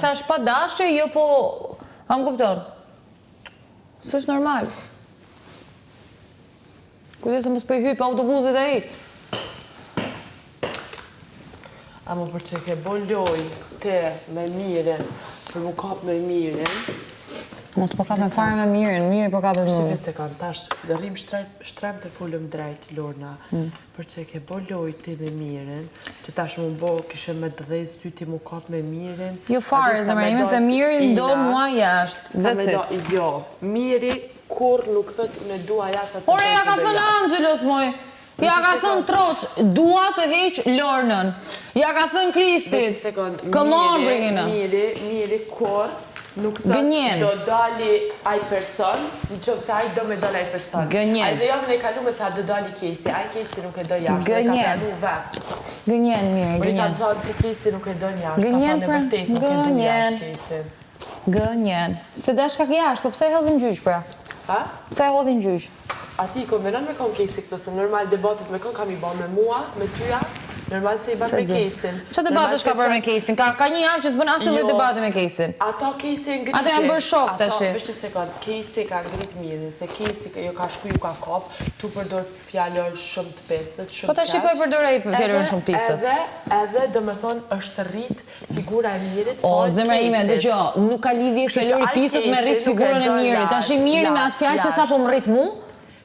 thash pa dashje, jo po... A më kupton? S'është normal. Kujdes se mos po I hyj pa autobusit ai. A më për që ke bo loj te me miren, për mu kap me miren. Mos po kapën fare me miren, mire po kapën me... Shifis se kanë tash, rrim shtrem të fullëm drejt, Lorna, për që ke bo loj te me miren, që tash mu bo kishe me dhez ty ti mu kap me miren. Jo fare, zemra ime, se mirin do mua jashtë, that's it. Jo, miri kur nuk thët në dua jashtë atë Ore, ja ka thënë Angelos, moj. Ja ka thënë Troç, dua të heq Lornën. Ja ka thënë Kristit. Come on, Brigina. Miri kur nuk thët do dali aj person, në qovë se aj do me dali aj person. Gënjen. Aj dhe javën e kalu me tha do dali Kesi, aj Kesi nuk e do jashtë, dhe ka pranu vetë. Gënjen, mire, Për I ka gënjen. thënë të Kesi nuk e do jashtë, ka Gënjen, thënë e vërtet nuk e do jashtë Kesin. Gënjen. Se desh ka jashtë, po pse e hodhin gjyq, pra? Ha? Pse e hodhin gjyq? A ti konvenon me kon Kesi këto, se normal debatet me kon kam I ba me mua, me tyja, normal se I ban me Kesin. Qa debatës ka bërë me Kesin? Ka një javë që s'bën asë dhe debate me Kesin. Ata Kesi ngritin. Ata janë bërë shok të shi. Ata, vështë sekund, Kesi ka ngrit mirin, se Kesi jo ka shku ju ka kop, tu përdor fjallor shumë të pesët, shumë të Po ta shi po e përdor e fjallor shumë pisët. Edhe do me thonë është rrit figura e mirit. O, zemra ime, dëgjo, nuk ka lidhje fjallori pisët me rrit figurën e mirit. Ta shi miri me atë fjallë që tha po më rrit mu?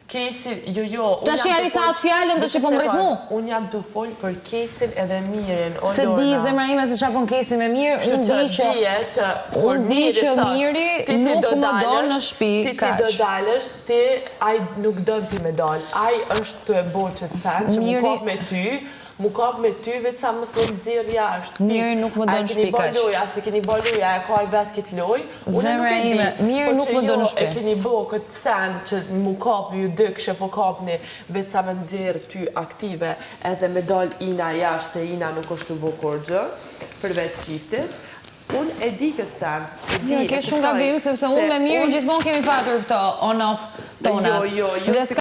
Kesin, jo, Ta shi ali tha atë fjallën të shi po më rrit mu? Unë jam të folë për Kesin edhe mirin, o Lorna. Se di zemra ime se qa pun Kesin me mirë, unë di që miri nuk më do në shpi, Ti do dalësh, ti aj nuk do ti me dalë. Aj është të e boqët sen, që mu kap me ty, vetë sa mësë në nëzirë jashtë. Miri nuk më do në shpi kash. A keni bo loja, se keni bo loja, e ka i vetë kitë loj. Zemra ime, miri nuk më do në shpi. E keni bo këtë sen që mu kap ju dy kështë po kapni, vetë sa me nëzirë ty aktive, edhe me dalë ina jashtë, se ina nuk është të bo korgjë, për vetë shiftit. Unë e di këtë sen. Jo, ke shumë gabim, sepse unë me mirë gjithmonë kemi patur këto on-off tonat. Jo, Dhe s'ka